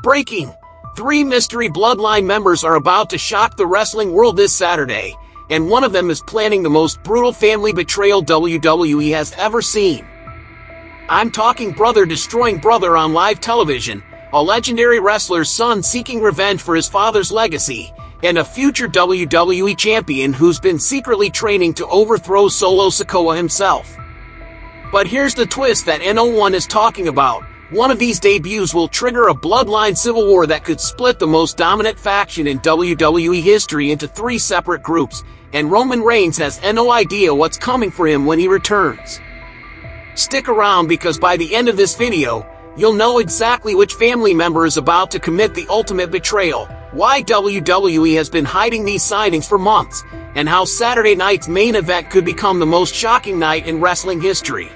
Breaking! 3 mystery Bloodline members are about to shock the wrestling world this Saturday, and one of them is planning the most brutal family betrayal WWE has ever seen. I'm talking brother destroying brother on live television, a legendary wrestler's son seeking revenge for his father's legacy, and a future WWE champion who's been secretly training to overthrow Solo Sikoa himself. But here's the twist that no one is talking about. One of these debuts will trigger a bloodline civil war that could split the most dominant faction in WWE history into 3 separate groups, and Roman Reigns has no idea what's coming for him when he returns. Stick around because by the end of this video, you'll know exactly which family member is about to commit the ultimate betrayal, why WWE has been hiding these signings for months, and how Saturday night's main event could become the most shocking night in wrestling history.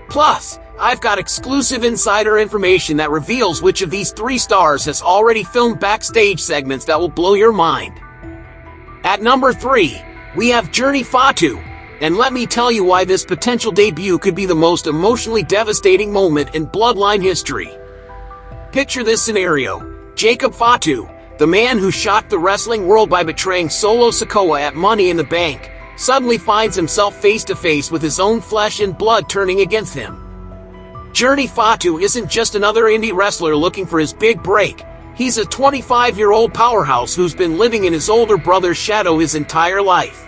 Plus, I've got exclusive insider information that reveals which of these 3 stars has already filmed backstage segments that will blow your mind. At number 3, we have Jacob Fatu, and let me tell you why this potential debut could be the most emotionally devastating moment in Bloodline history. Picture this scenario: Jacob Fatu, the man who shocked the wrestling world by betraying Solo Sikoa at Money in the Bank, suddenly finds himself face to face with his own flesh and blood turning against him. Jacob Fatu isn't just another indie wrestler looking for his big break. He's a 25-year-old powerhouse who's been living in his older brother's shadow his entire life.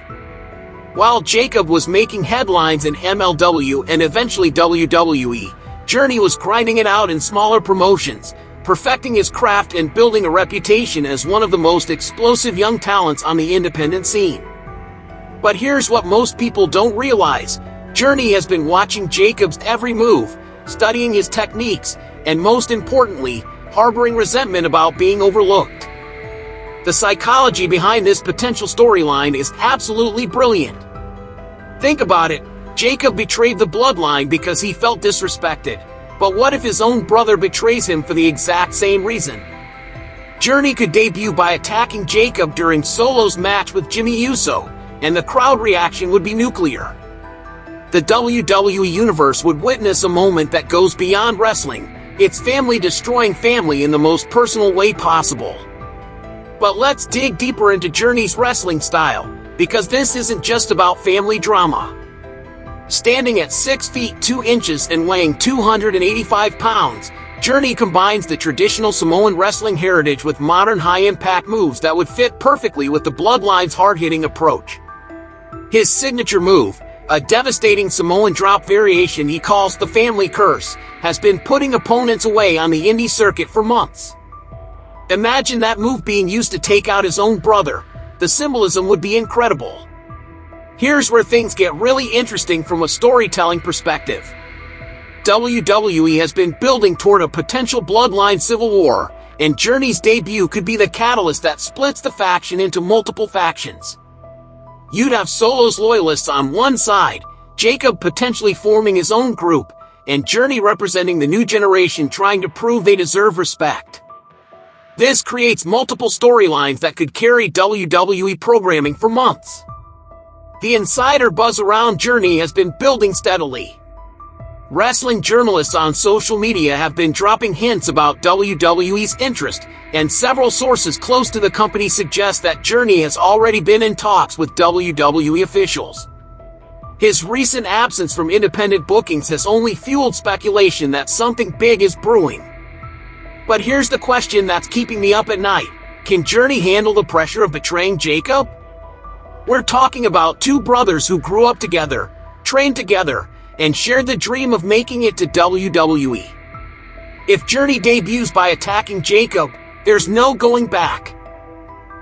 While Jacob was making headlines in MLW and eventually WWE, Jacob was grinding it out in smaller promotions, perfecting his craft and building a reputation as one of the most explosive young talents on the independent scene. But here's what most people don't realize: Jacob has been watching Jacob's every move, studying his techniques, and most importantly, harboring resentment about being overlooked. The psychology behind this potential storyline is absolutely brilliant. Think about it. Jacob betrayed the bloodline because he felt disrespected. But what if his own brother betrays him for the exact same reason? Jacob could debut by attacking Jacob during Solo's match with Jimmy Uso, and the crowd reaction would be nuclear. The WWE Universe would witness a moment that goes beyond wrestling. It's family destroying family in the most personal way possible. But let's dig deeper into Jacob's wrestling style, because this isn't just about family drama. Standing at 6 feet 2 inches and weighing 285 pounds, Jacob combines the traditional Samoan wrestling heritage with modern high-impact moves that would fit perfectly with the Bloodline's hard-hitting approach. His signature move, a devastating Samoan drop variation he calls the Family Curse, has been putting opponents away on the indie circuit for months. Imagine that move being used to take out his own brother. The symbolism would be incredible. Here's where things get really interesting from a storytelling perspective. WWE has been building toward a potential bloodline civil war, and Jacob's debut could be the catalyst that splits the faction into multiple factions. You'd have Solo's loyalists on one side, Jacob potentially forming his own group, and Jacob representing the new generation trying to prove they deserve respect. This creates multiple storylines that could carry WWE programming for months. The insider buzz around Jacob has been building steadily. Wrestling journalists on social media have been dropping hints about WWE's interest, and several sources close to the company suggest that Jacob has already been in talks with WWE officials. His recent absence from independent bookings has only fueled speculation that something big is brewing. But here's the question that's keeping me up at night: can Jacob handle the pressure of betraying Jacob? We're talking about 2 brothers who grew up together, trained together, and shared the dream of making it to WWE. If Jacob debuts by attacking Jacob, there's no going back.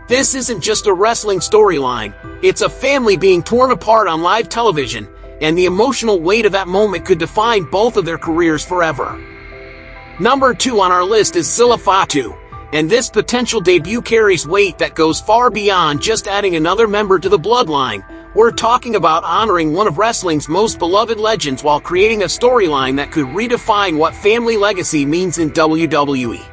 This isn't just a wrestling storyline, it's a family being torn apart on live television, and the emotional weight of that moment could define both of their careers forever. Number 2 on our list is Zilla Fatu, and this potential debut carries weight that goes far beyond just adding another member to the bloodline. We're talking about honoring one of wrestling's most beloved legends while creating a storyline that could redefine what family legacy means in WWE.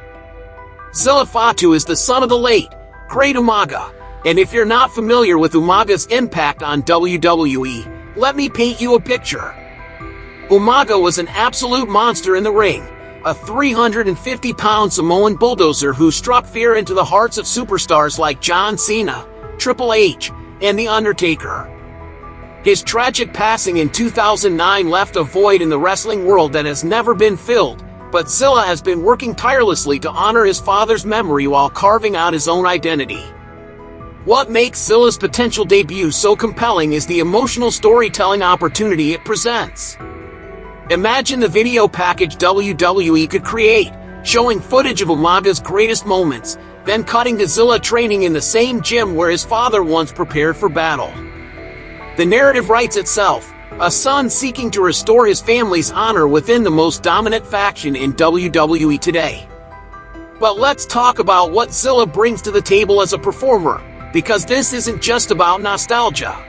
Zilla Fatu is the son of the late, great Umaga, and if you're not familiar with Umaga's impact on WWE, let me paint you a picture. Umaga was an absolute monster in the ring, a 350-pound Samoan bulldozer who struck fear into the hearts of superstars like John Cena, Triple H, and The Undertaker. His tragic passing in 2009 left a void in the wrestling world that has never been filled, but Zilla has been working tirelessly to honor his father's memory while carving out his own identity. What makes Zilla's potential debut so compelling is the emotional storytelling opportunity it presents. Imagine the video package WWE could create, showing footage of Umaga's greatest moments, then cutting to Zilla training in the same gym where his father once prepared for battle. The narrative writes itself, a son seeking to restore his family's honor within the most dominant faction in WWE today. But let's talk about what Zilla brings to the table as a performer, because this isn't just about nostalgia.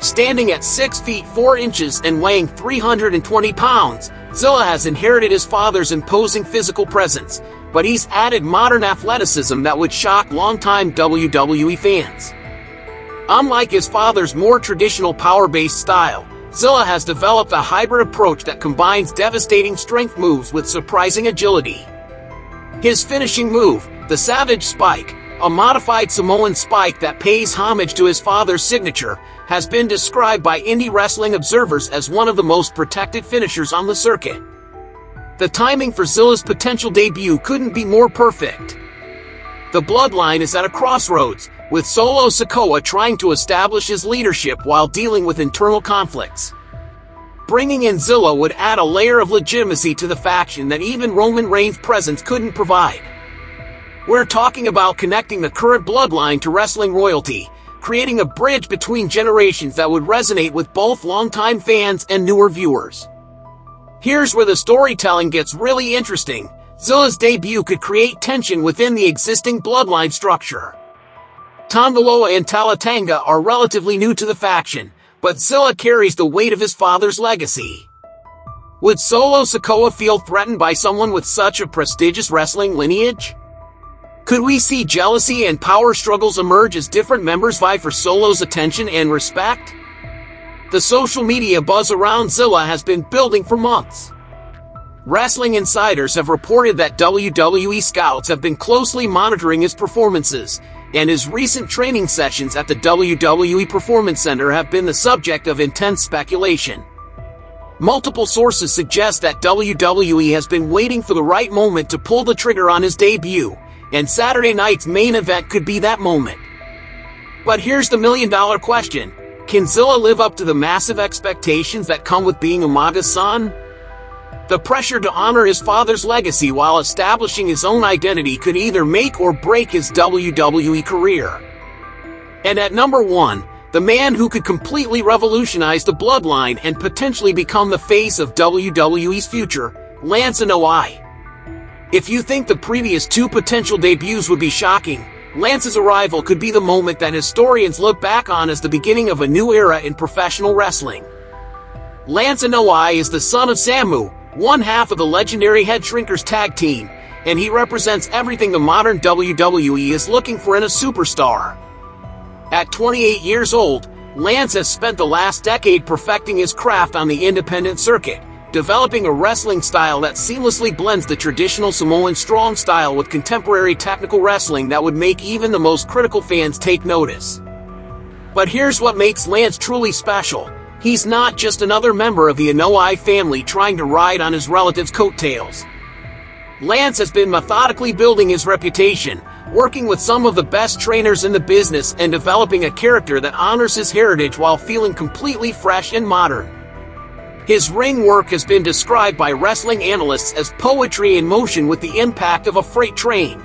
Standing at 6 feet 4 inches and weighing 320 pounds, Zilla has inherited his father's imposing physical presence, but he's added modern athleticism that would shock longtime WWE fans. Unlike his father's more traditional power-based style, Zilla has developed a hybrid approach that combines devastating strength moves with surprising agility. His finishing move, the Savage Spike, a modified Samoan spike that pays homage to his father's signature, has been described by indie wrestling observers as one of the most protected finishers on the circuit. The timing for Zilla's potential debut couldn't be more perfect. The Bloodline is at a crossroads, with Solo Sikoa trying to establish his leadership while dealing with internal conflicts. Bringing in Zilla would add a layer of legitimacy to the faction that even Roman Reigns' presence couldn't provide. We're talking about connecting the current Bloodline to wrestling royalty, creating a bridge between generations that would resonate with both longtime fans and newer viewers. Here's where the storytelling gets really interesting. Zilla's debut could create tension within the existing Bloodline structure. Tongaloa and Talatanga are relatively new to the faction, but Zilla carries the weight of his father's legacy. Would Solo Sikoa feel threatened by someone with such a prestigious wrestling lineage? Could we see jealousy and power struggles emerge as different members vie for Solo's attention and respect? The social media buzz around Zilla has been building for months. Wrestling insiders have reported that WWE scouts have been closely monitoring his performances, and his recent training sessions at the WWE Performance Center have been the subject of intense speculation. Multiple sources suggest that WWE has been waiting for the right moment to pull the trigger on his debut, and Saturday night's main event could be that moment. But here's the million-dollar question. Can Zilla live up to the massive expectations that come with being Umaga's son? The pressure to honor his father's legacy while establishing his own identity could either make or break his WWE career. And at number 1, the man who could completely revolutionize the Bloodline and potentially become the face of WWE's future, Lance Anoa'i. If you think the previous 2 potential debuts would be shocking, Lance's arrival could be the moment that historians look back on as the beginning of a new era in professional wrestling. Lance Anoa'i is the son of Samu, one half of the legendary Head Shrinkers tag team, and he represents everything the modern WWE is looking for in a superstar. At 28 years old, Lance has spent the last decade perfecting his craft on the independent circuit, developing a wrestling style that seamlessly blends the traditional Samoan strong style with contemporary technical wrestling that would make even the most critical fans take notice. But here's what makes Lance truly special. He's not just another member of the Anoa'i family trying to ride on his relatives' coattails. Lance has been methodically building his reputation, working with some of the best trainers in the business and developing a character that honors his heritage while feeling completely fresh and modern. His ring work has been described by wrestling analysts as poetry in motion with the impact of a freight train.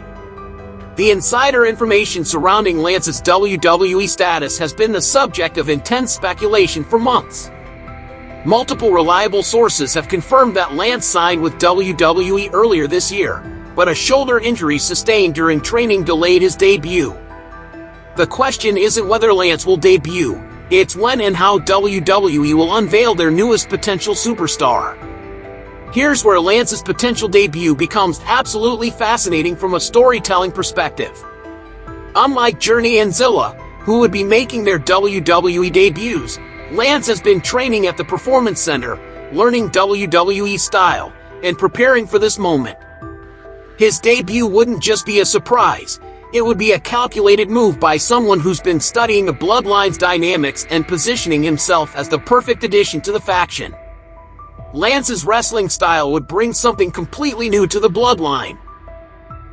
The insider information surrounding Lance's WWE status has been the subject of intense speculation for months. Multiple reliable sources have confirmed that Lance signed with WWE earlier this year, but a shoulder injury sustained during training delayed his debut. The question isn't whether Lance will debut, it's when and how WWE will unveil their newest potential superstar. Here's where Lance's potential debut becomes absolutely fascinating from a storytelling perspective. Unlike Journey and Zilla, who would be making their WWE debuts, Lance has been training at the Performance Center, learning WWE style, and preparing for this moment. His debut wouldn't just be a surprise, it would be a calculated move by someone who's been studying the Bloodline's dynamics and positioning himself as the perfect addition to the faction. Lance's wrestling style would bring something completely new to the Bloodline.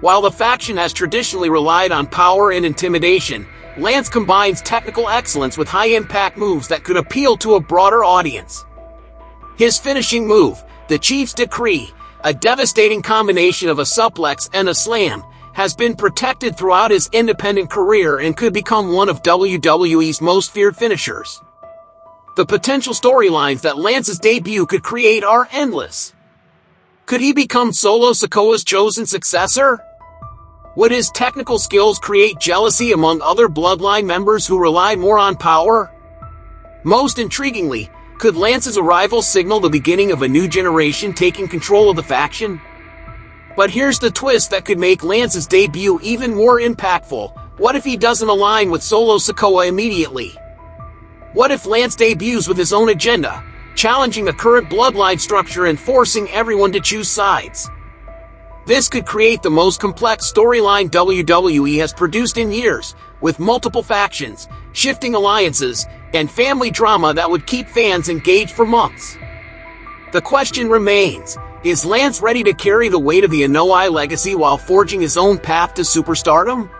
While the faction has traditionally relied on power and intimidation, Lance combines technical excellence with high-impact moves that could appeal to a broader audience. His finishing move, the Chief's Decree, a devastating combination of a suplex and a slam, has been protected throughout his independent career and could become one of WWE's most feared finishers. The potential storylines that Lance's debut could create are endless. Could he become Solo Sikoa's chosen successor? Would his technical skills create jealousy among other Bloodline members who rely more on power? Most intriguingly, could Lance's arrival signal the beginning of a new generation taking control of the faction? But here's the twist that could make Lance's debut even more impactful. What if he doesn't align with Solo Sikoa immediately? What if Lance debuts with his own agenda, challenging the current Bloodline structure and forcing everyone to choose sides? This could create the most complex storyline WWE has produced in years, with multiple factions, shifting alliances, and family drama that would keep fans engaged for months. The question remains, is Lance ready to carry the weight of the Anoa'i legacy while forging his own path to superstardom?